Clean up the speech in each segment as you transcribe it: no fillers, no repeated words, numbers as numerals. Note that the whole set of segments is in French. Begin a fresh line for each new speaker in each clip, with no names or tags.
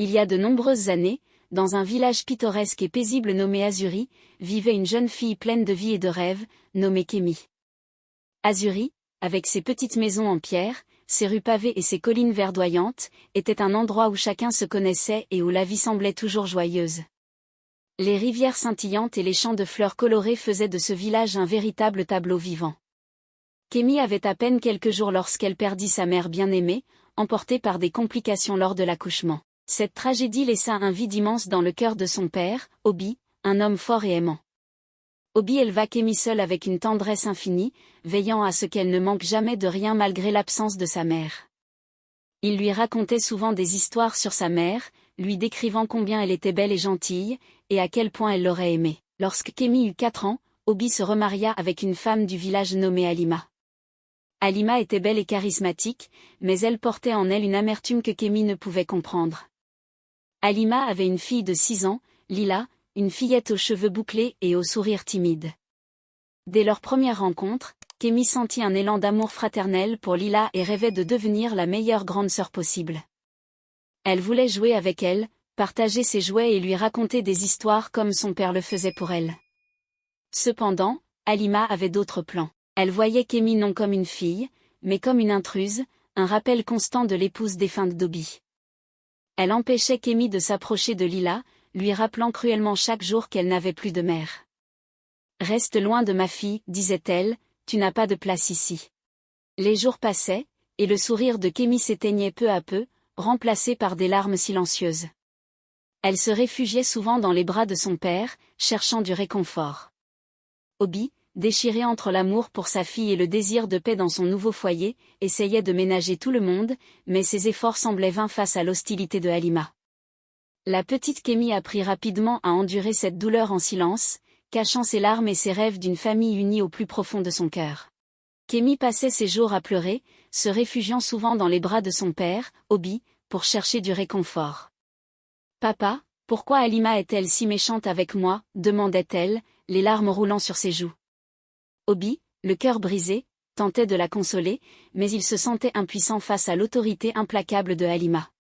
Il y a de nombreuses années, dans un village pittoresque et paisible nommé Azuri, vivait une jeune fille pleine de vie et de rêves, nommée Kémi. Azuri, avec ses petites maisons en pierre, ses rues pavées et ses collines verdoyantes, était un endroit où chacun se connaissait et où la vie semblait toujours joyeuse. Les rivières scintillantes et les champs de fleurs colorées faisaient de ce village un véritable tableau vivant. Kémi avait à peine quelques jours lorsqu'elle perdit sa mère bien-aimée, emportée par des complications lors de l'accouchement. Cette tragédie laissa un vide immense dans le cœur de son père, Obi, un homme fort et aimant. Obi éleva Kémi seule avec une tendresse infinie, veillant à ce qu'elle ne manque jamais de rien malgré l'absence de sa mère. Il lui racontait souvent des histoires sur sa mère, lui décrivant combien elle était belle et gentille, et à quel point elle l'aurait aimée. Lorsque Kémi eut 4 ans, Obi se remaria avec une femme du village nommée Halima. Halima était belle et charismatique, mais elle portait en elle une amertume que Kémi ne pouvait comprendre. Halima avait une fille de 6 ans, Lila, une fillette aux cheveux bouclés et au sourire timide. Dès leur première rencontre, Kémi sentit un élan d'amour fraternel pour Lila et rêvait de devenir la meilleure grande sœur possible. Elle voulait jouer avec elle, partager ses jouets et lui raconter des histoires comme son père le faisait pour elle. Cependant, Halima avait d'autres plans. Elle voyait Kémi non comme une fille, mais comme une intruse, un rappel constant de l'épouse défunte d'Obi. Elle empêchait Kémi de s'approcher de Lila, lui rappelant cruellement chaque jour qu'elle n'avait plus de mère. « Reste loin de ma fille, disait-elle, tu n'as pas de place ici. » Les jours passaient, et le sourire de Kémi s'éteignait peu à peu, remplacé par des larmes silencieuses. Elle se réfugiait souvent dans les bras de son père, cherchant du réconfort. Obi, déchiré entre l'amour pour sa fille et le désir de paix dans son nouveau foyer, essayait de ménager tout le monde, mais ses efforts semblaient vains face à l'hostilité de Halima. La petite Kémi apprit rapidement à endurer cette douleur en silence, cachant ses larmes et ses rêves d'une famille unie au plus profond de son cœur. Kémi passait ses jours à pleurer, se réfugiant souvent dans les bras de son père, Obi, pour chercher du réconfort. « Papa, pourquoi Halima est-elle si méchante avec moi ?» demandait-elle, les larmes roulant sur ses joues. Obi, le cœur brisé, tentait de la consoler, mais il se sentait impuissant face à l'autorité implacable de Halima.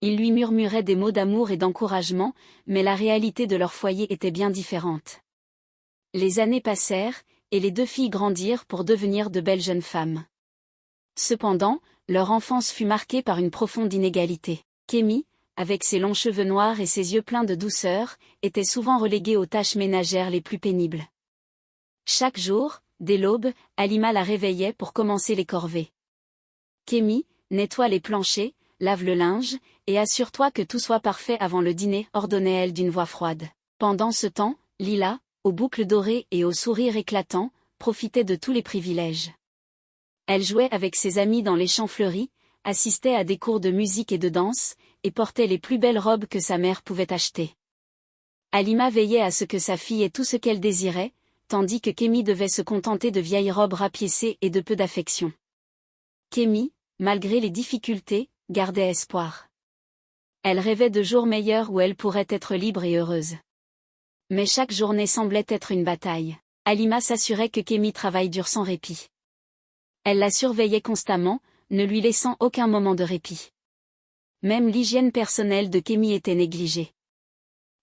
Il lui murmurait des mots d'amour et d'encouragement, mais la réalité de leur foyer était bien différente. Les années passèrent, et les 2 filles grandirent pour devenir de belles jeunes femmes. Cependant, leur enfance fut marquée par une profonde inégalité. Kémi, avec ses longs cheveux noirs et ses yeux pleins de douceur, était souvent reléguée aux tâches ménagères les plus pénibles. Chaque jour, dès l'aube, Halima la réveillait pour commencer les corvées. « Kémi, nettoie les planchers, lave le linge, et assure-toi que tout soit parfait avant le dîner » ordonnait-elle d'une voix froide. Pendant ce temps, Lila, aux boucles dorées et au sourire éclatant, profitait de tous les privilèges. Elle jouait avec ses amis dans les champs fleuris, assistait à des cours de musique et de danse, et portait les plus belles robes que sa mère pouvait acheter. Halima veillait à ce que sa fille ait tout ce qu'elle désirait, tandis que Kémi devait se contenter de vieilles robes rapiécées et de peu d'affection. Kémi, malgré les difficultés, gardait espoir. Elle rêvait de jours meilleurs où elle pourrait être libre et heureuse. Mais chaque journée semblait être une bataille. Halima s'assurait que Kémi travaille dur sans répit. Elle la surveillait constamment, ne lui laissant aucun moment de répit. Même l'hygiène personnelle de Kémi était négligée.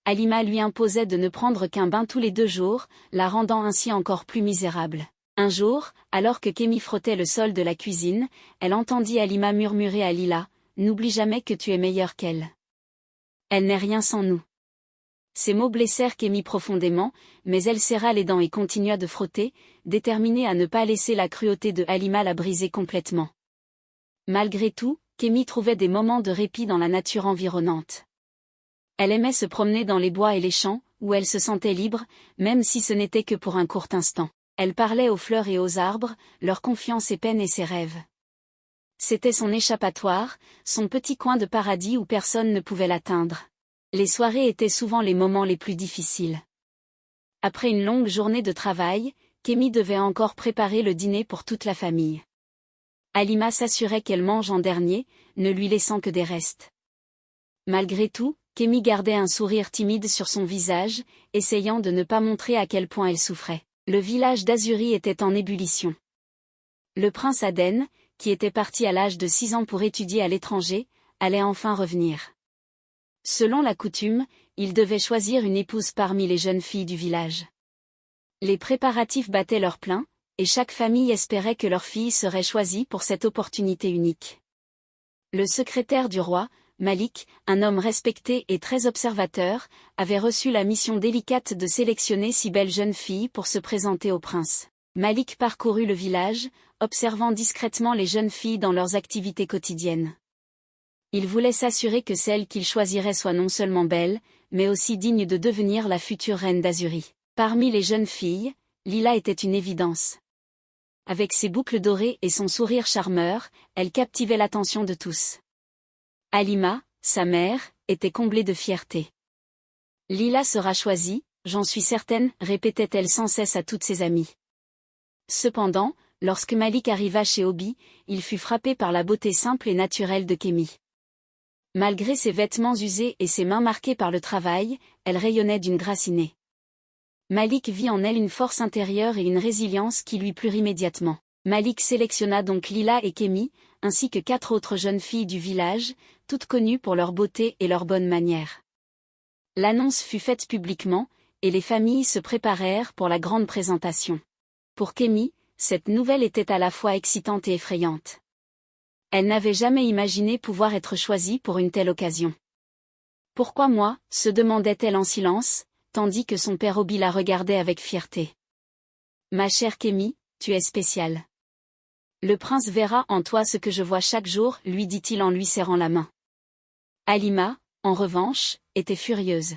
Halima lui imposait de ne prendre qu'un bain tous les 2 jours, la rendant ainsi encore plus misérable. Un jour, alors que Kémi frottait le sol de la cuisine, elle entendit Halima murmurer à Lila, « N'oublie jamais que tu es meilleure qu'elle. Elle n'est rien sans nous. » Ces mots blessèrent Kémi profondément, mais elle serra les dents et continua de frotter, déterminée à ne pas laisser la cruauté de Halima la briser complètement. Malgré tout, Kémi trouvait des moments de répit dans la nature environnante. Elle aimait se promener dans les bois et les champs, où elle se sentait libre, même si ce n'était que pour un court instant. Elle parlait aux fleurs et aux arbres, leur confiant ses peines et ses rêves. C'était son échappatoire, son petit coin de paradis où personne ne pouvait l'atteindre. Les soirées étaient souvent les moments les plus difficiles. Après une longue journée de travail, Kémi devait encore préparer le dîner pour toute la famille. Halima s'assurait qu'elle mange en dernier, ne lui laissant que des restes. Malgré tout, Kémi gardait un sourire timide sur son visage, essayant de ne pas montrer à quel point elle souffrait. Le village d'Azuri était en ébullition. Le prince Aden, qui était parti à l'âge de 6 ans pour étudier à l'étranger, allait enfin revenir. Selon la coutume, il devait choisir une épouse parmi les jeunes filles du village. Les préparatifs battaient leur plein, et chaque famille espérait que leur fille serait choisie pour cette opportunité unique. Le secrétaire du roi, Malik, un homme respecté et très observateur, avait reçu la mission délicate de sélectionner 6 belles jeunes filles pour se présenter au prince. Malik parcourut le village, observant discrètement les jeunes filles dans leurs activités quotidiennes. Il voulait s'assurer que celle qu'il choisirait soit non seulement belle, mais aussi digne de devenir la future reine d'Azurie. Parmi les jeunes filles, Lila était une évidence. Avec ses boucles dorées et son sourire charmeur, elle captivait l'attention de tous. Halima, sa mère, était comblée de fierté. Lila sera choisie, j'en suis certaine, répétait-elle sans cesse à toutes ses amies. Cependant, lorsque Malik arriva chez Obi, il fut frappé par la beauté simple et naturelle de Kémi. Malgré ses vêtements usés et ses mains marquées par le travail, elle rayonnait d'une grâce innée. Malik vit en elle une force intérieure et une résilience qui lui plurent immédiatement. Malik sélectionna donc Lila et Kémi, ainsi que 4 autres jeunes filles du village, toutes connues pour leur beauté et leurs bonnes manières. L'annonce fut faite publiquement, et les familles se préparèrent pour la grande présentation. Pour Kémi, cette nouvelle était à la fois excitante et effrayante. Elle n'avait jamais imaginé pouvoir être choisie pour une telle occasion. « Pourquoi moi ?» se demandait-elle en silence, tandis que son père Obi la regardait avec fierté. « Ma chère Kémi, tu es spéciale. Le prince verra en toi ce que je vois chaque jour, lui dit-il en lui serrant la main. » Halima, en revanche, était furieuse.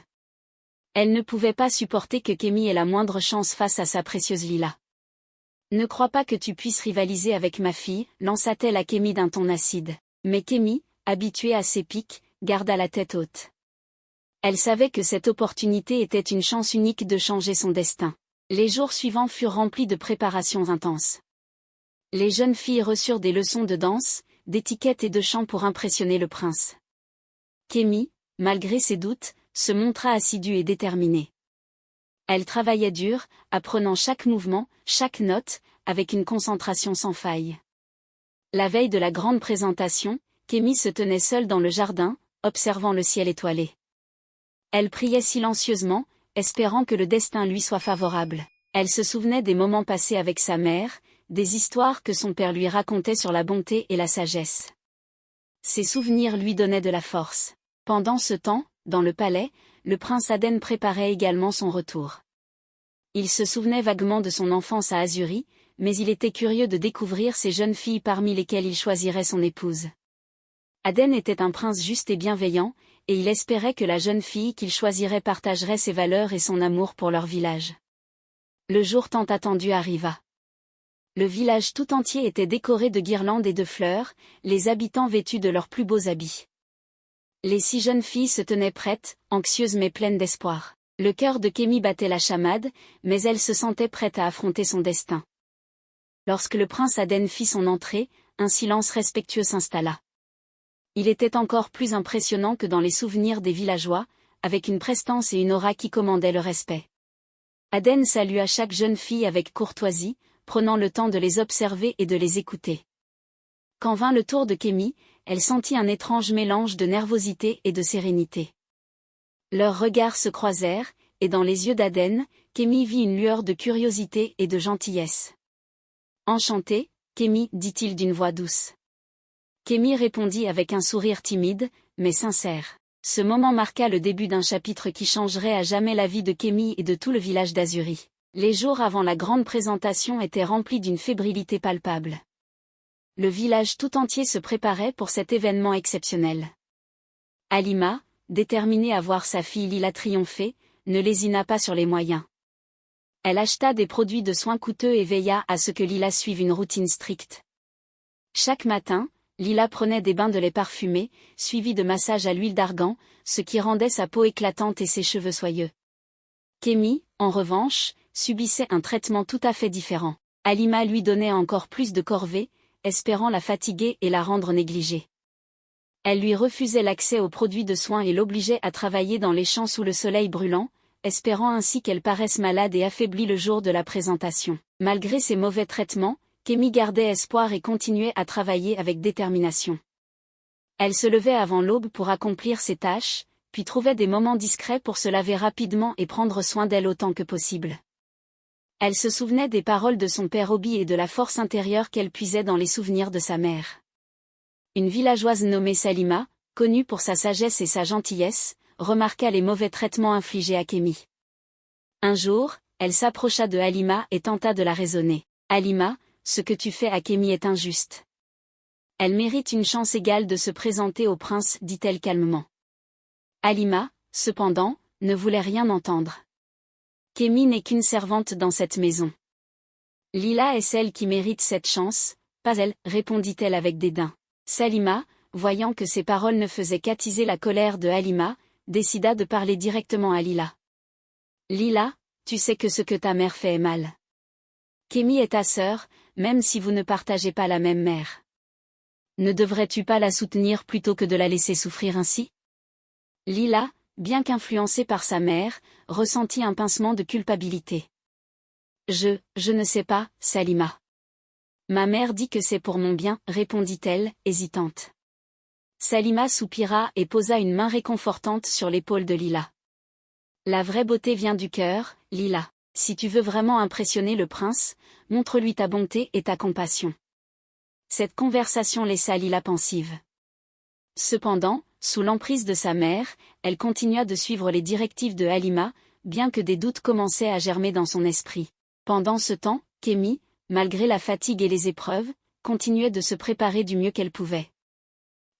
Elle ne pouvait pas supporter que Kémi ait la moindre chance face à sa précieuse Lila. « Ne crois pas que tu puisses rivaliser avec ma fille, lança-t-elle à Kémi d'un ton acide. Mais Kémi, habituée à ses piques, garda la tête haute. Elle savait que cette opportunité était une chance unique de changer son destin. Les jours suivants furent remplis de préparations intenses. Les jeunes filles reçurent des leçons de danse, d'étiquette et de chant pour impressionner le prince. Kémi, malgré ses doutes, se montra assidue et déterminée. Elle travaillait dur, apprenant chaque mouvement, chaque note, avec une concentration sans faille. La veille de la grande présentation, Kémi se tenait seule dans le jardin, observant le ciel étoilé. Elle priait silencieusement, espérant que le destin lui soit favorable. Elle se souvenait des moments passés avec sa mère, des histoires que son père lui racontait sur la bonté et la sagesse. Ces souvenirs lui donnaient de la force. Pendant ce temps, dans le palais, le prince Aden préparait également son retour. Il se souvenait vaguement de son enfance à Azurie, mais il était curieux de découvrir ces jeunes filles parmi lesquelles il choisirait son épouse. Aden était un prince juste et bienveillant, et il espérait que la jeune fille qu'il choisirait partagerait ses valeurs et son amour pour leur village. Le jour tant attendu arriva. Le village tout entier était décoré de guirlandes et de fleurs, les habitants vêtus de leurs plus beaux habits. Les 6 jeunes filles se tenaient prêtes, anxieuses mais pleines d'espoir. Le cœur de Kémi battait la chamade, mais elle se sentait prête à affronter son destin. Lorsque le prince Aden fit son entrée, un silence respectueux s'installa. Il était encore plus impressionnant que dans les souvenirs des villageois, avec une prestance et une aura qui commandaient le respect. Aden salua chaque jeune fille avec courtoisie, prenant le temps de les observer et de les écouter. Quand vint le tour de Kémi, elle sentit un étrange mélange de nervosité et de sérénité. Leurs regards se croisèrent, et dans les yeux d'Aden, Kémi vit une lueur de curiosité et de gentillesse. « Enchantée, Kémi, dit-il d'une voix douce. Kémi répondit avec un sourire timide, mais sincère. Ce moment marqua le début d'un chapitre qui changerait à jamais la vie de Kémi et de tout le village d'Azurie. Les jours avant la grande présentation étaient remplis d'une fébrilité palpable. Le village tout entier se préparait pour cet événement exceptionnel. Halima, déterminée à voir sa fille Lila triompher, ne lésina pas sur les moyens. Elle acheta des produits de soins coûteux et veilla à ce que Lila suive une routine stricte. Chaque matin, Lila prenait des bains de lait parfumé, suivis de massages à l'huile d'argan, ce qui rendait sa peau éclatante et ses cheveux soyeux. Kémi, en revanche, subissait un traitement tout à fait différent. Halima lui donnait encore plus de corvées, espérant la fatiguer et la rendre négligée. Elle lui refusait l'accès aux produits de soins et l'obligeait à travailler dans les champs sous le soleil brûlant, espérant ainsi qu'elle paraisse malade et affaiblie le jour de la présentation. Malgré ces mauvais traitements, Kémi gardait espoir et continuait à travailler avec détermination. Elle se levait avant l'aube pour accomplir ses tâches, puis trouvait des moments discrets pour se laver rapidement et prendre soin d'elle autant que possible. Elle se souvenait des paroles de son père Obi et de la force intérieure qu'elle puisait dans les souvenirs de sa mère. Une villageoise nommée Salima, connue pour sa sagesse et sa gentillesse, remarqua les mauvais traitements infligés à Kémy. Un jour, elle s'approcha de Halima et tenta de la raisonner. « Halima, ce que tu fais à Kémy est injuste. Elle mérite une chance égale de se présenter au prince, dit-elle calmement. Halima, cependant, ne voulait rien entendre. Kémy n'est qu'une servante dans cette maison. Lila est celle qui mérite cette chance, pas elle, répondit-elle avec dédain. Salima, voyant que ces paroles ne faisaient qu'attiser la colère de Halima, décida de parler directement à Lila. Lila, tu sais que ce que ta mère fait est mal. Kémy est ta sœur, même si vous ne partagez pas la même mère. Ne devrais-tu pas la soutenir plutôt que de la laisser souffrir ainsi? Lila, bien qu'influencée par sa mère, ressentit un pincement de culpabilité. Je ne sais pas, Salima. Ma mère dit que c'est pour mon bien, répondit-elle, hésitante. Salima soupira et posa une main réconfortante sur l'épaule de Lila. La vraie beauté vient du cœur, Lila. Si tu veux vraiment impressionner le prince, montre-lui ta bonté et ta compassion. Cette conversation laissa Lila pensive. Cependant, sous l'emprise de sa mère, elle continua de suivre les directives de Halima, bien que des doutes commençaient à germer dans son esprit. Pendant ce temps, Kémy, malgré la fatigue et les épreuves, continuait de se préparer du mieux qu'elle pouvait.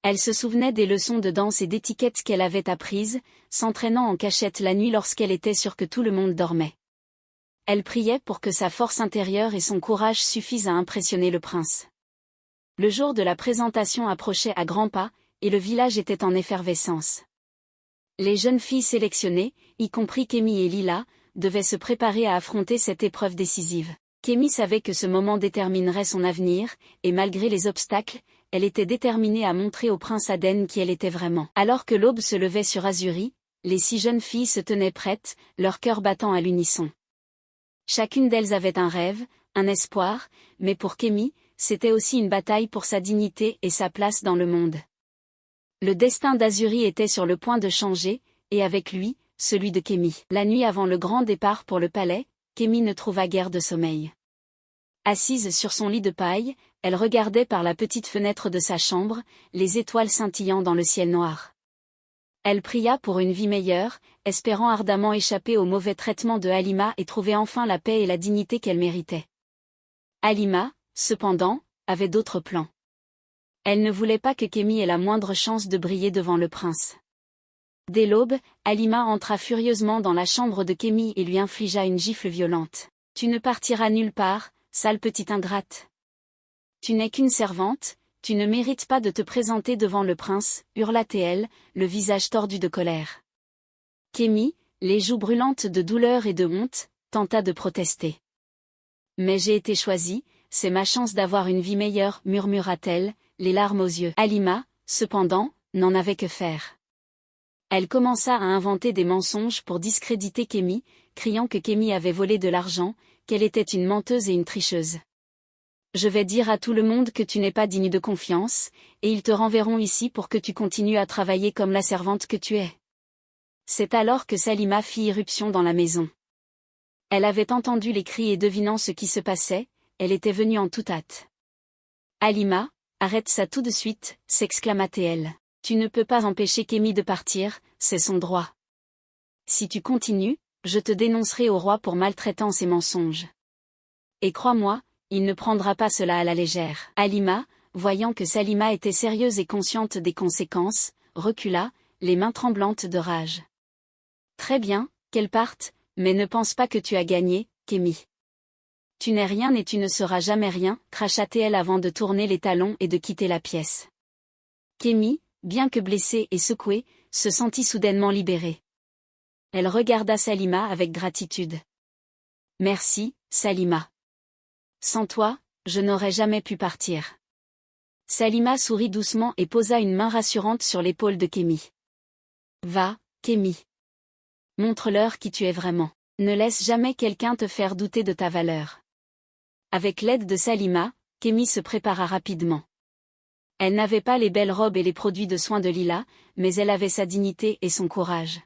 Elle se souvenait des leçons de danse et d'étiquette qu'elle avait apprises, s'entraînant en cachette la nuit lorsqu'elle était sûre que tout le monde dormait. Elle priait pour que sa force intérieure et son courage suffisent à impressionner le prince. Le jour de la présentation approchait à grands pas, et le village était en effervescence. Les jeunes filles sélectionnées, y compris Kémy et Lila, devaient se préparer à affronter cette épreuve décisive. Kémy savait que ce moment déterminerait son avenir, et malgré les obstacles, elle était déterminée à montrer au prince Aden qui elle était vraiment. Alors que l'aube se levait sur Azuri, les 6 jeunes filles se tenaient prêtes, leur cœur battant à l'unisson. Chacune d'elles avait un rêve, un espoir, mais pour Kémy, c'était aussi une bataille pour sa dignité et sa place dans le monde. Le destin d'Azuri était sur le point de changer, et avec lui, celui de Kémy. La nuit avant le grand départ pour le palais, Kémy ne trouva guère de sommeil. Assise sur son lit de paille, elle regardait par la petite fenêtre de sa chambre, les étoiles scintillant dans le ciel noir. Elle pria pour une vie meilleure, espérant ardemment échapper au mauvais traitement de Halima et trouver enfin la paix et la dignité qu'elle méritait. Halima, cependant, avait d'autres plans. Elle ne voulait pas que Kémy ait la moindre chance de briller devant le prince. Dès l'aube, Halima entra furieusement dans la chambre de Kémy et lui infligea une gifle violente. « Tu ne partiras nulle part, sale petite ingrate. Tu n'es qu'une servante, tu ne mérites pas de te présenter devant le prince, hurla-t-elle, le visage tordu de colère. Kémy, les joues brûlantes de douleur et de honte, tenta de protester. Mais j'ai été choisie, c'est ma chance d'avoir une vie meilleure, murmura-t-elle, les larmes aux yeux. Halima, cependant, n'en avait que faire. Elle commença à inventer des mensonges pour discréditer Kémy, criant que Kémy avait volé de l'argent, qu'elle était une menteuse et une tricheuse. Je vais dire à tout le monde que tu n'es pas digne de confiance, et ils te renverront ici pour que tu continues à travailler comme la servante que tu es. C'est alors que Salima fit irruption dans la maison. Elle avait entendu les cris et devinant ce qui se passait, elle était venue en toute hâte. Halima, arrête ça tout de suite, s'exclama-t-elle. Tu ne peux pas empêcher Kémy de partir, c'est son droit. Si tu continues, je te dénoncerai au roi pour maltraitance et mensonge. Et crois-moi, il ne prendra pas cela à la légère. Halima, voyant que Salima était sérieuse et consciente des conséquences, recula, les mains tremblantes de rage. Très bien, qu'elle parte, mais ne pense pas que tu as gagné, Kémy. Tu n'es rien et tu ne seras jamais rien, cracha-t-elle avant de tourner les talons et de quitter la pièce. Kémy, bien que blessée et secouée, se sentit soudainement libérée. Elle regarda Salima avec gratitude. Merci, Salima. Sans toi, je n'aurais jamais pu partir. Salima sourit doucement et posa une main rassurante sur l'épaule de Kémy. Va, Kémy. Montre-leur qui tu es vraiment. Ne laisse jamais quelqu'un te faire douter de ta valeur. Avec l'aide de Salima, Kémy se prépara rapidement. Elle n'avait pas les belles robes et les produits de soins de Lila, mais elle avait sa dignité et son courage.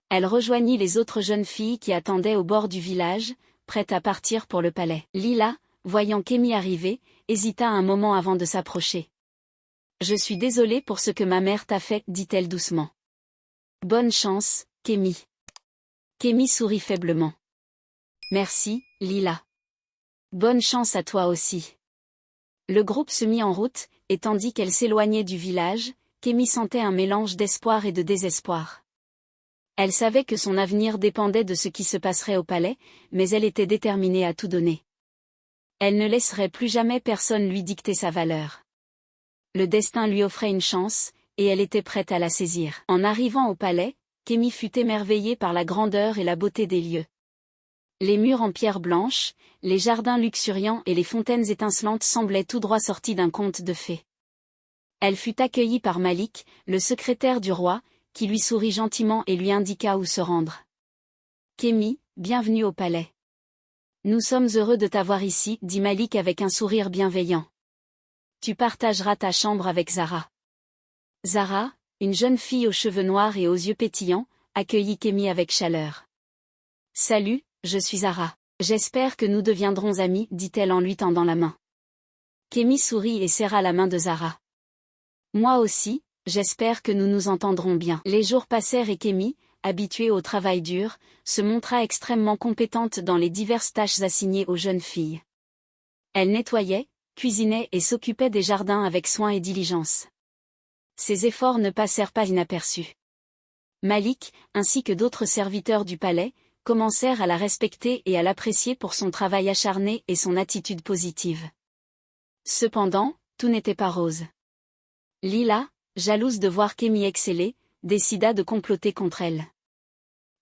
Elle rejoignit les autres jeunes filles qui attendaient au bord du village, prêtes à partir pour le palais. Lila, voyant Kémy arriver, hésita un moment avant de s'approcher. « Je suis désolée pour ce que ma mère t'a fait, dit-elle doucement. Bonne chance, Kémy. Kémy sourit faiblement. Merci, Lila. Bonne chance à toi aussi. Le groupe se mit en route, et tandis qu'elle s'éloignait du village, Kémy sentait un mélange d'espoir et de désespoir. Elle savait que son avenir dépendait de ce qui se passerait au palais, mais elle était déterminée à tout donner. Elle ne laisserait plus jamais personne lui dicter sa valeur. Le destin lui offrait une chance, et elle était prête à la saisir. En arrivant au palais, Kémy fut émerveillée par la grandeur et la beauté des lieux. Les murs en pierre blanche, les jardins luxuriants et les fontaines étincelantes semblaient tout droit sortis d'un conte de fées. Elle fut accueillie par Malik, le secrétaire du roi, qui lui sourit gentiment et lui indiqua où se rendre. « Kémy, bienvenue au palais. Nous sommes heureux de t'avoir ici, dit Malik avec un sourire bienveillant. Tu partageras ta chambre avec Zara. » Zara, une jeune fille aux cheveux noirs et aux yeux pétillants, accueillit Kémy avec chaleur. « Salut, je suis Zara. J'espère que nous deviendrons amis, dit-elle en lui tendant la main. Kémy sourit et serra la main de Zara. « Moi aussi, j'espère que nous nous entendrons bien. » Les jours passèrent et Kémy, habituée au travail dur, se montra extrêmement compétente dans les diverses tâches assignées aux jeunes filles. Elle nettoyait, cuisinait et s'occupait des jardins avec soin et diligence. Ses efforts ne passèrent pas inaperçus. Malik, ainsi que d'autres serviteurs du palais, commencèrent à la respecter et à l'apprécier pour son travail acharné et son attitude positive. Cependant, tout n'était pas rose. Lila, jalouse de voir Kémy exceller, décida de comploter contre elle.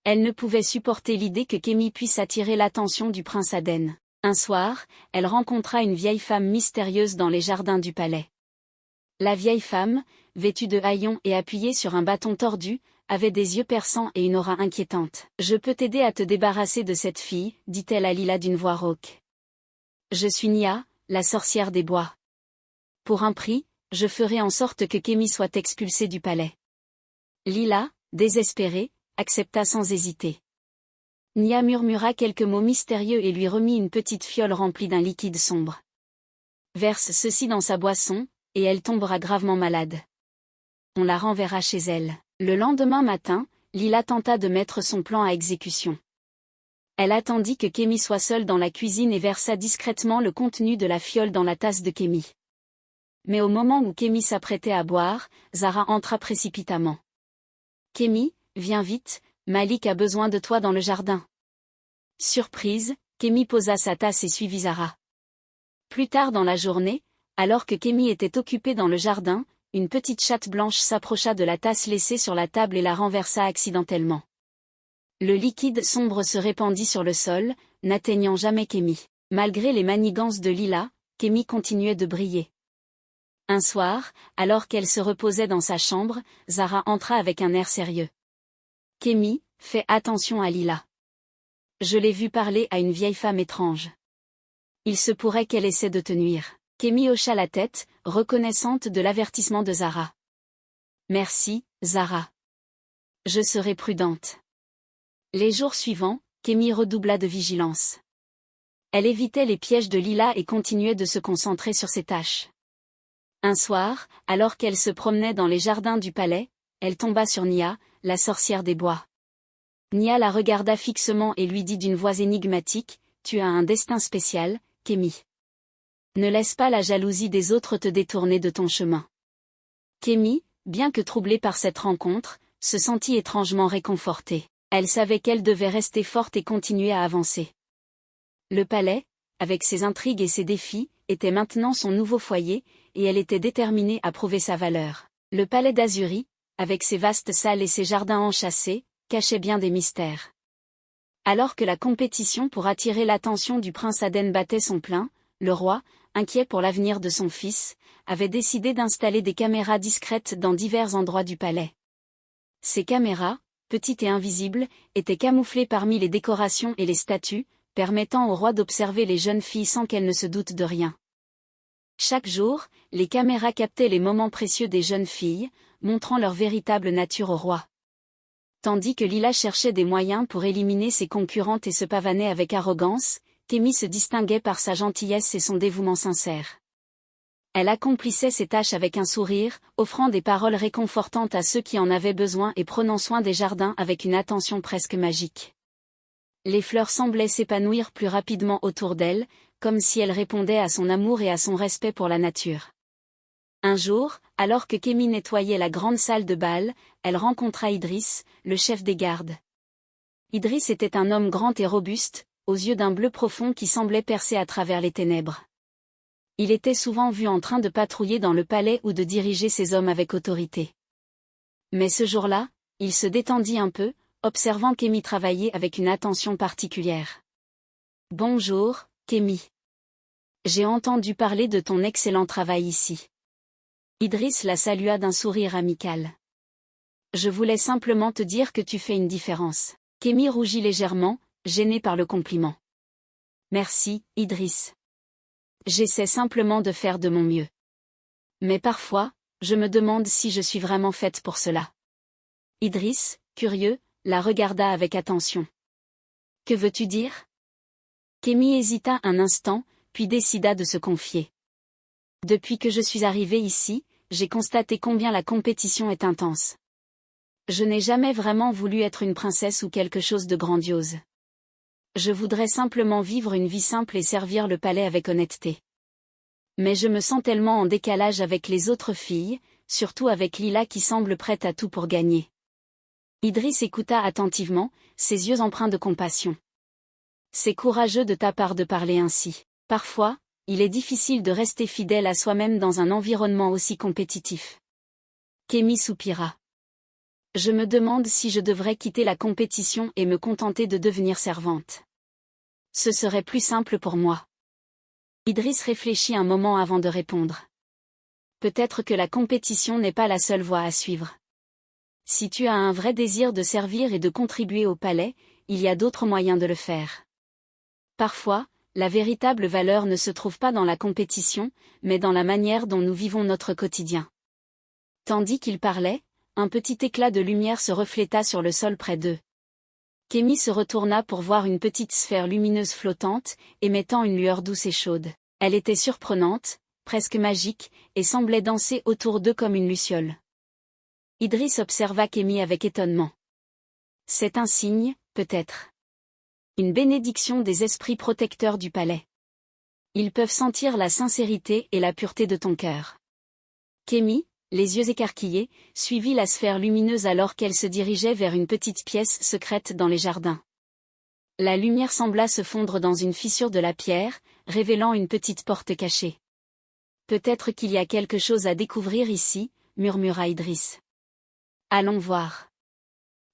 Elle ne pouvait supporter l'idée que Kémy puisse attirer l'attention du prince Aden. Un soir, elle rencontra une vieille femme mystérieuse dans les jardins du palais. La vieille femme, vêtue de haillons et appuyée sur un bâton tordu, avait des yeux perçants et une aura inquiétante. « Je peux t'aider à te débarrasser de cette fille, dit-elle à Lila d'une voix rauque. Je suis Nia, la sorcière des bois. Pour un prix, je ferai en sorte que Kémy soit expulsée du palais. » Lila, désespérée, accepta sans hésiter. Nia murmura quelques mots mystérieux et lui remit une petite fiole remplie d'un liquide sombre. Verse ceci dans sa boisson, et elle tombera gravement malade. On la renverra chez elle. Le lendemain matin, Lila tenta de mettre son plan à exécution. Elle attendit que Kémy soit seule dans la cuisine et versa discrètement le contenu de la fiole dans la tasse de Kémy. Mais au moment où Kémy s'apprêtait à boire, Zara entra précipitamment. « Kémy, viens vite, Malik a besoin de toi dans le jardin. » Surprise, Kémy posa sa tasse et suivit Zara. Plus tard dans la journée, alors que Kémy était occupée dans le jardin, une petite chatte blanche s'approcha de la tasse laissée sur la table et la renversa accidentellement. Le liquide sombre se répandit sur le sol, n'atteignant jamais Kémy. Malgré les manigances de Lila, Kémy continuait de briller. Un soir, alors qu'elle se reposait dans sa chambre, Zara entra avec un air sérieux. « Kémy, fais attention à Lila. Je l'ai vue parler à une vieille femme étrange. Il se pourrait qu'elle essaie de te nuire. » Kémy hocha la tête, reconnaissante de l'avertissement de Zara. « Merci, Zara. Je serai prudente. » Les jours suivants, Kémy redoubla de vigilance. Elle évitait les pièges de Lila et continuait de se concentrer sur ses tâches. Un soir, alors qu'elle se promenait dans les jardins du palais, elle tomba sur Nia, la sorcière des bois. Nia la regarda fixement et lui dit d'une voix énigmatique, « Tu as un destin spécial, Kémy. Ne laisse pas la jalousie des autres te détourner de ton chemin. » Kémy, bien que troublée par cette rencontre, se sentit étrangement réconfortée. Elle savait qu'elle devait rester forte et continuer à avancer. Le palais, avec ses intrigues et ses défis, était maintenant son nouveau foyer, et elle était déterminée à prouver sa valeur. Le palais d'Azuri, avec ses vastes salles et ses jardins enchâssés, cachait bien des mystères. Alors que la compétition pour attirer l'attention du prince Aden battait son plein, le roi, inquiet pour l'avenir de son fils, avait décidé d'installer des caméras discrètes dans divers endroits du palais. Ces caméras, petites et invisibles, étaient camouflées parmi les décorations et les statues, permettant au roi d'observer les jeunes filles sans qu'elles ne se doutent de rien. Chaque jour, les caméras captaient les moments précieux des jeunes filles, montrant leur véritable nature au roi. Tandis que Lila cherchait des moyens pour éliminer ses concurrentes et se pavanait avec arrogance, Kémy se distinguait par sa gentillesse et son dévouement sincère. Elle accomplissait ses tâches avec un sourire, offrant des paroles réconfortantes à ceux qui en avaient besoin et prenant soin des jardins avec une attention presque magique. Les fleurs semblaient s'épanouir plus rapidement autour d'elle, comme si elles répondaient à son amour et à son respect pour la nature. Un jour, alors que Kémy nettoyait la grande salle de bal, elle rencontra Idriss, le chef des gardes. Idriss était un homme grand et robuste, aux yeux d'un bleu profond qui semblait percer à travers les ténèbres. Il était souvent vu en train de patrouiller dans le palais ou de diriger ses hommes avec autorité. Mais ce jour-là, il se détendit un peu, observant Kémy travailler avec une attention particulière. « Bonjour, Kémy. J'ai entendu parler de ton excellent travail ici. » Idriss la salua d'un sourire amical. « Je voulais simplement te dire que tu fais une différence. » Kémy rougit légèrement, gênée par le compliment. « Merci, Idriss. J'essaie simplement de faire de mon mieux. Mais parfois, je me demande si je suis vraiment faite pour cela. » Idriss, curieux, la regarda avec attention. « Que veux-tu dire ?» Kémy hésita un instant, puis décida de se confier. « Depuis que je suis arrivée ici, j'ai constaté combien la compétition est intense. Je n'ai jamais vraiment voulu être une princesse ou quelque chose de grandiose. Je voudrais simplement vivre une vie simple et servir le palais avec honnêteté. Mais je me sens tellement en décalage avec les autres filles, surtout avec Lila qui semble prête à tout pour gagner. » Idriss écouta attentivement, ses yeux empreints de compassion. « C'est courageux de ta part de parler ainsi. Parfois, il est difficile de rester fidèle à soi-même dans un environnement aussi compétitif. » Kémy soupira. « Je me demande si je devrais quitter la compétition et me contenter de devenir servante. Ce serait plus simple pour moi. » Idriss réfléchit un moment avant de répondre. « Peut-être que la compétition n'est pas la seule voie à suivre. Si tu as un vrai désir de servir et de contribuer au palais, il y a d'autres moyens de le faire. Parfois, la véritable valeur ne se trouve pas dans la compétition, mais dans la manière dont nous vivons notre quotidien. » Tandis qu'il parlait, un petit éclat de lumière se refléta sur le sol près d'eux. Kémy se retourna pour voir une petite sphère lumineuse flottante, émettant une lueur douce et chaude. Elle était surprenante, presque magique, et semblait danser autour d'eux comme une luciole. Idriss observa Kémy avec étonnement. « C'est un signe, peut-être. Une bénédiction des esprits protecteurs du palais. Ils peuvent sentir la sincérité et la pureté de ton cœur. » Kémy, les yeux écarquillés, suivit la sphère lumineuse alors qu'elle se dirigeait vers une petite pièce secrète dans les jardins. La lumière sembla se fondre dans une fissure de la pierre, révélant une petite porte cachée. « Peut-être qu'il y a quelque chose à découvrir ici, » murmura Idriss. « Allons voir. »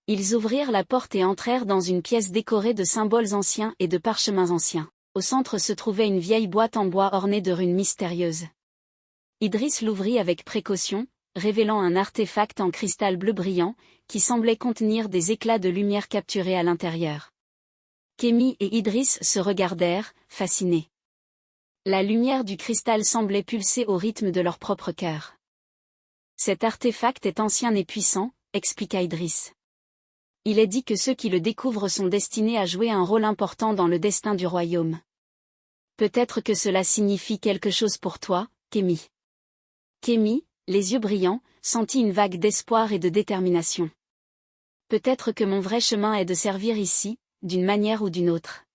Ils ouvrirent la porte et entrèrent dans une pièce décorée de symboles anciens et de parchemins anciens. Au centre se trouvait une vieille boîte en bois ornée de runes mystérieuses. Idriss l'ouvrit avec précaution, révélant un artefact en cristal bleu brillant, qui semblait contenir des éclats de lumière capturés à l'intérieur. Kémy et Idriss se regardèrent, fascinés. La lumière du cristal semblait pulser au rythme de leur propre cœur. « Cet artefact est ancien et puissant, » expliqua Idriss. « Il est dit que ceux qui le découvrent sont destinés à jouer un rôle important dans le destin du royaume. Peut-être que cela signifie quelque chose pour toi, Kémy. » Kémy, les yeux brillants, sentit une vague d'espoir et de détermination. « Peut-être que mon vrai chemin est de servir ici, d'une manière ou d'une autre.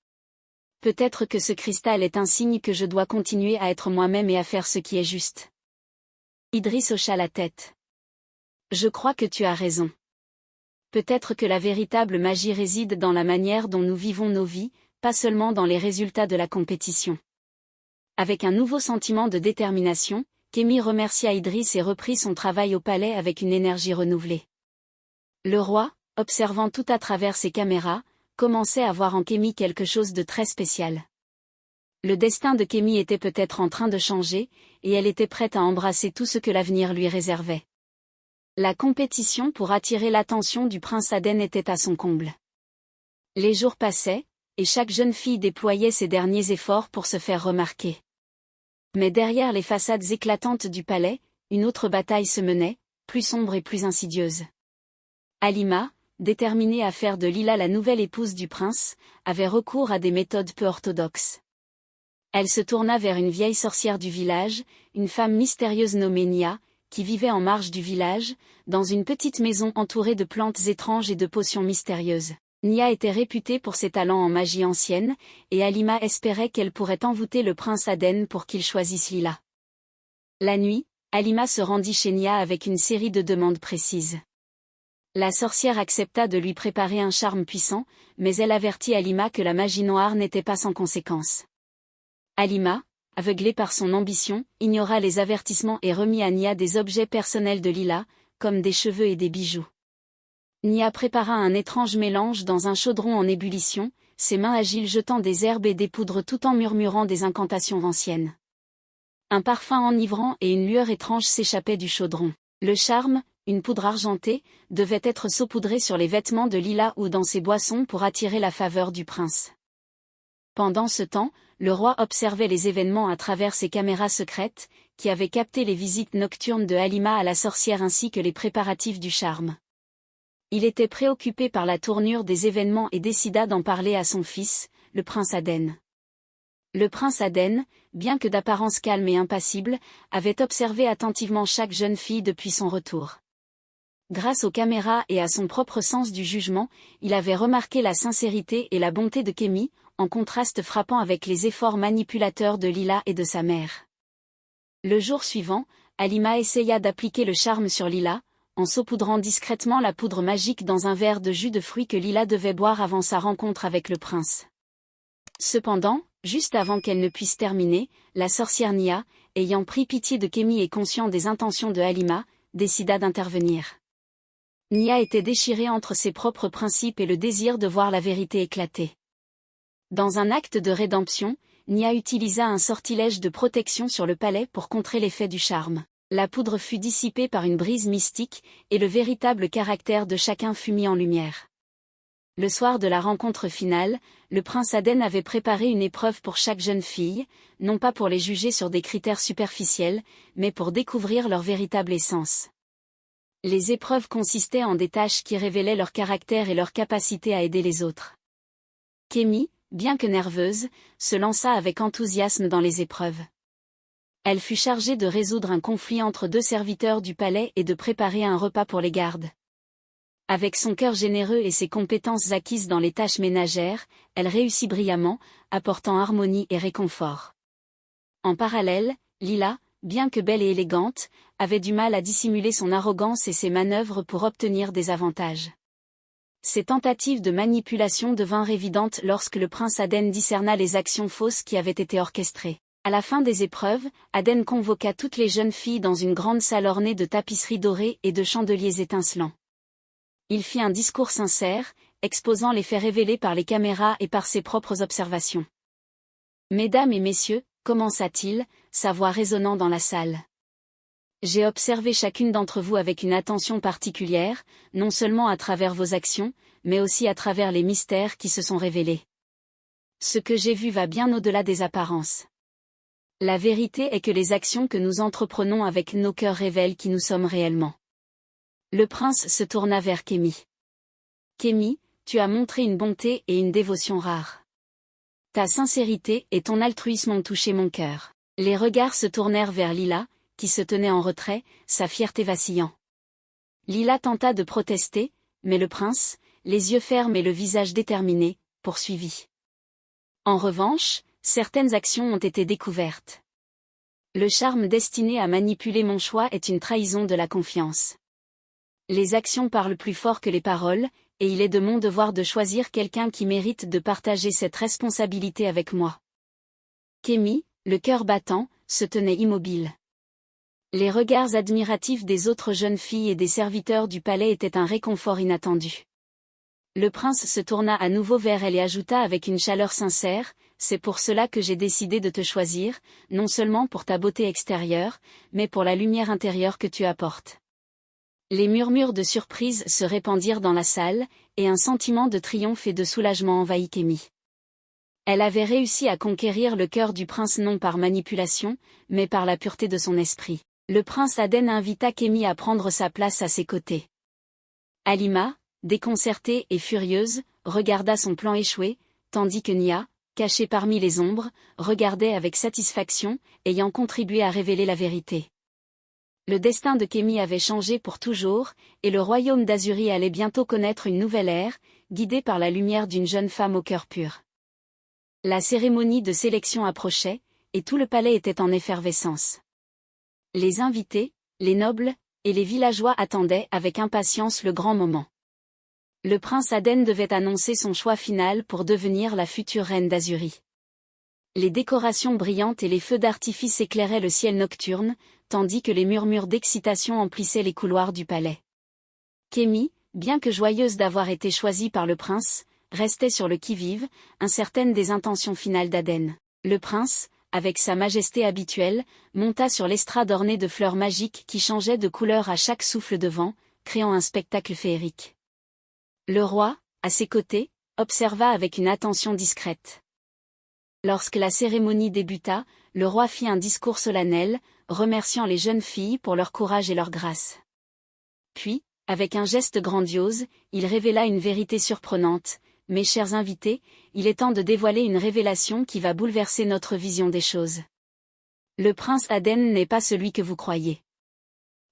Peut-être que ce cristal est un signe que je dois continuer à être moi-même et à faire ce qui est juste. » Idriss hocha la tête. « Je crois que tu as raison. Peut-être que la véritable magie réside dans la manière dont nous vivons nos vies, pas seulement dans les résultats de la compétition. » Avec un nouveau sentiment de détermination, Kémy remercia Idriss et reprit son travail au palais avec une énergie renouvelée. Le roi, observant tout à travers ses caméras, commençait à voir en Kémy quelque chose de très spécial. Le destin de Kémy était peut-être en train de changer, et elle était prête à embrasser tout ce que l'avenir lui réservait. La compétition pour attirer l'attention du prince Aden était à son comble. Les jours passaient, et chaque jeune fille déployait ses derniers efforts pour se faire remarquer. Mais derrière les façades éclatantes du palais, une autre bataille se menait, plus sombre et plus insidieuse. Halima, déterminée à faire de Lila la nouvelle épouse du prince, avait recours à des méthodes peu orthodoxes. Elle se tourna vers une vieille sorcière du village, une femme mystérieuse nommée Nia, qui vivait en marge du village, dans une petite maison entourée de plantes étranges et de potions mystérieuses. Nia était réputée pour ses talents en magie ancienne, et Halima espérait qu'elle pourrait envoûter le prince Aden pour qu'il choisisse Lila. La nuit, Halima se rendit chez Nia avec une série de demandes précises. La sorcière accepta de lui préparer un charme puissant, mais elle avertit Halima que la magie noire n'était pas sans conséquences. Halima, aveuglée par son ambition, ignora les avertissements et remit à Nia des objets personnels de Lila, comme des cheveux et des bijoux. Nia prépara un étrange mélange dans un chaudron en ébullition, ses mains agiles jetant des herbes et des poudres tout en murmurant des incantations anciennes. Un parfum enivrant et une lueur étrange s'échappaient du chaudron. Le charme, une poudre argentée, devait être saupoudré sur les vêtements de Lila ou dans ses boissons pour attirer la faveur du prince. Pendant ce temps, le roi observait les événements à travers ses caméras secrètes, qui avaient capté les visites nocturnes de Halima à la sorcière ainsi que les préparatifs du charme. Il était préoccupé par la tournure des événements et décida d'en parler à son fils, le prince Aden. Le prince Aden, bien que d'apparence calme et impassible, avait observé attentivement chaque jeune fille depuis son retour. Grâce aux caméras et à son propre sens du jugement, il avait remarqué la sincérité et la bonté de Kémi, en contraste frappant avec les efforts manipulateurs de Lila et de sa mère. Le jour suivant, Halima essaya d'appliquer le charme sur Lila, en saupoudrant discrètement la poudre magique dans un verre de jus de fruits que Lila devait boire avant sa rencontre avec le prince. Cependant, juste avant qu'elle ne puisse terminer, la sorcière Nia, ayant pris pitié de Kémi et conscient des intentions de Halima, décida d'intervenir. Nia était déchirée entre ses propres principes et le désir de voir la vérité éclater. Dans un acte de rédemption, Nia utilisa un sortilège de protection sur le palais pour contrer l'effet du charme. La poudre fut dissipée par une brise mystique, et le véritable caractère de chacun fut mis en lumière. Le soir de la rencontre finale, le prince Aden avait préparé une épreuve pour chaque jeune fille, non pas pour les juger sur des critères superficiels, mais pour découvrir leur véritable essence. Les épreuves consistaient en des tâches qui révélaient leur caractère et leur capacité à aider les autres. Kémi, bien que nerveuse, se lança avec enthousiasme dans les épreuves. Elle fut chargée de résoudre un conflit entre deux serviteurs du palais et de préparer un repas pour les gardes. Avec son cœur généreux et ses compétences acquises dans les tâches ménagères, elle réussit brillamment, apportant harmonie et réconfort. En parallèle, Lila, bien que belle et élégante, avait du mal à dissimuler son arrogance et ses manœuvres pour obtenir des avantages. Ses tentatives de manipulation devinrent évidentes lorsque le prince Aden discerna les actions fausses qui avaient été orchestrées. À la fin des épreuves, Aden convoqua toutes les jeunes filles dans une grande salle ornée de tapisseries dorées et de chandeliers étincelants. Il fit un discours sincère, exposant les faits révélés par les caméras et par ses propres observations. « Mesdames et messieurs », commença-t-il, sa voix résonnant dans la salle. J'ai observé chacune d'entre vous avec une attention particulière, non seulement à travers vos actions, mais aussi à travers les mystères qui se sont révélés. Ce que j'ai vu va bien au-delà des apparences. La vérité est que les actions que nous entreprenons avec nos cœurs révèlent qui nous sommes réellement. Le prince se tourna vers Kémi. Kémi, tu as montré une bonté et une dévotion rares. Ta sincérité et ton altruisme ont touché mon cœur. Les regards se tournèrent vers Lila, qui se tenait en retrait, sa fierté vacillant. Lila tenta de protester, mais le prince, les yeux fermes et le visage déterminé, poursuivit. En revanche, certaines actions ont été découvertes. Le charme destiné à manipuler mon choix est une trahison de la confiance. Les actions parlent plus fort que les paroles, et il est de mon devoir de choisir quelqu'un qui mérite de partager cette responsabilité avec moi. Kémi, le cœur battant, se tenait immobile. Les regards admiratifs des autres jeunes filles et des serviteurs du palais étaient un réconfort inattendu. Le prince se tourna à nouveau vers elle et ajouta avec une chaleur sincère, « C'est pour cela que j'ai décidé de te choisir, non seulement pour ta beauté extérieure, mais pour la lumière intérieure que tu apportes. » Les murmures de surprise se répandirent dans la salle, et un sentiment de triomphe et de soulagement envahit Kémi. Elle avait réussi à conquérir le cœur du prince non par manipulation, mais par la pureté de son esprit. Le prince Aden invita Kémi à prendre sa place à ses côtés. Halima, déconcertée et furieuse, regarda son plan échouer, tandis que Nia, cachée parmi les ombres, regardait avec satisfaction, ayant contribué à révéler la vérité. Le destin de Kémi avait changé pour toujours, et le royaume d'Azuri allait bientôt connaître une nouvelle ère, guidée par la lumière d'une jeune femme au cœur pur. La cérémonie de sélection approchait, et tout le palais était en effervescence. Les invités, les nobles, et les villageois attendaient avec impatience le grand moment. Le prince Aden devait annoncer son choix final pour devenir la future reine d'Azuri. Les décorations brillantes et les feux d'artifice éclairaient le ciel nocturne, tandis que les murmures d'excitation emplissaient les couloirs du palais. Kémi, bien que joyeuse d'avoir été choisie par le prince, restait sur le qui-vive, incertaine des intentions finales d'Aden. Le prince, avec sa majesté habituelle, monta sur l'estrade ornée de fleurs magiques qui changeaient de couleur à chaque souffle de vent, créant un spectacle féerique. Le roi, à ses côtés, observa avec une attention discrète. Lorsque la cérémonie débuta, le roi fit un discours solennel, remerciant les jeunes filles pour leur courage et leur grâce. Puis, avec un geste grandiose, il révéla une vérité surprenante. Mes chers invités, il est temps de dévoiler une révélation qui va bouleverser notre vision des choses. Le prince Aden n'est pas celui que vous croyez.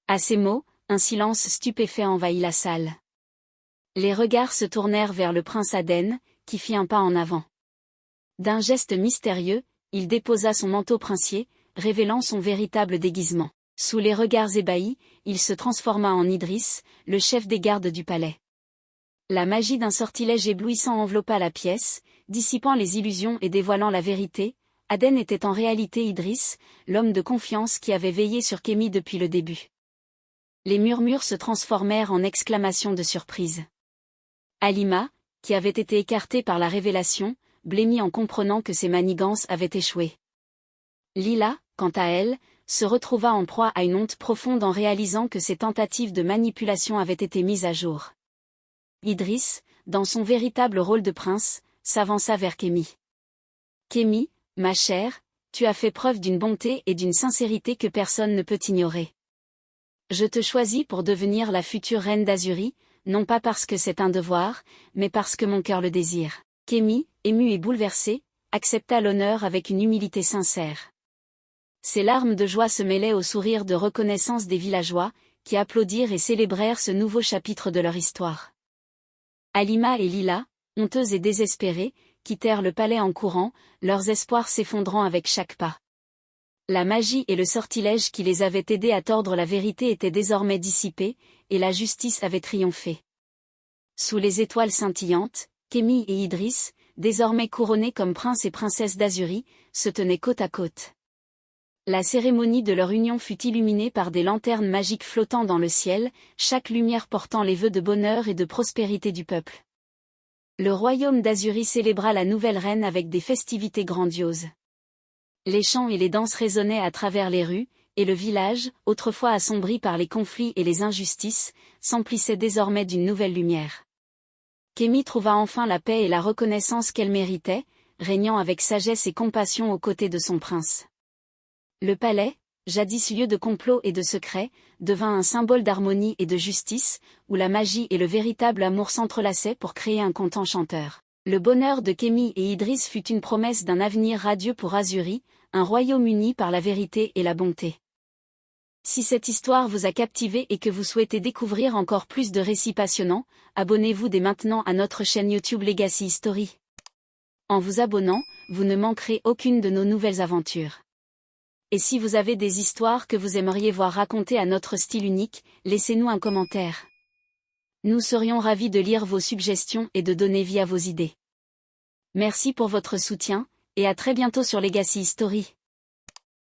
À ces mots, un silence stupéfait envahit la salle. Les regards se tournèrent vers le prince Aden, qui fit un pas en avant. D'un geste mystérieux, il déposa son manteau princier, révélant son véritable déguisement. Sous les regards ébahis, il se transforma en Idriss, le chef des gardes du palais. La magie d'un sortilège éblouissant enveloppa la pièce, dissipant les illusions et dévoilant la vérité. Aden était en réalité Idriss, l'homme de confiance qui avait veillé sur Kémi depuis le début. Les murmures se transformèrent en exclamations de surprise. Halima, qui avait été écartée par la révélation, blêmit en comprenant que ses manigances avaient échoué. Lila, quant à elle, se retrouva en proie à une honte profonde en réalisant que ses tentatives de manipulation avaient été mises à jour. Idriss, dans son véritable rôle de prince, s'avança vers Kémi. « Kémi, ma chère, tu as fait preuve d'une bonté et d'une sincérité que personne ne peut ignorer. Je te choisis pour devenir la future reine d'Azuri, non pas parce que c'est un devoir, mais parce que mon cœur le désire. » Kémi, émue et bouleversée, accepta l'honneur avec une humilité sincère. Ses larmes de joie se mêlaient aux sourires de reconnaissance des villageois, qui applaudirent et célébrèrent ce nouveau chapitre de leur histoire. Halima et Lila, honteuses et désespérées, quittèrent le palais en courant, leurs espoirs s'effondrant avec chaque pas. La magie et le sortilège qui les avaient aidés à tordre la vérité étaient désormais dissipés, et la justice avait triomphé. Sous les étoiles scintillantes, Kémi et Idriss, désormais couronnés comme prince et princesse d'Azuri, se tenaient côte à côte. La cérémonie de leur union fut illuminée par des lanternes magiques flottant dans le ciel, chaque lumière portant les vœux de bonheur et de prospérité du peuple. Le royaume d'Azuri célébra la nouvelle reine avec des festivités grandioses. Les chants et les danses résonnaient à travers les rues, et le village, autrefois assombri par les conflits et les injustices, s'emplissait désormais d'une nouvelle lumière. Kémi trouva enfin la paix et la reconnaissance qu'elle méritait, régnant avec sagesse et compassion aux côtés de son prince. Le palais, jadis lieu de complot et de secrets, devint un symbole d'harmonie et de justice, où la magie et le véritable amour s'entrelaçaient pour créer un conte enchanteur. Le bonheur de Kémi et Idriss fut une promesse d'un avenir radieux pour Azuri, un royaume uni par la vérité et la bonté. Si cette histoire vous a captivé et que vous souhaitez découvrir encore plus de récits passionnants, abonnez-vous dès maintenant à notre chaîne YouTube Legacy History. En vous abonnant, vous ne manquerez aucune de nos nouvelles aventures. Et si vous avez des histoires que vous aimeriez voir racontées à notre style unique, laissez-nous un commentaire. Nous serions ravis de lire vos suggestions et de donner vie à vos idées. Merci pour votre soutien, et à très bientôt sur Legacy History.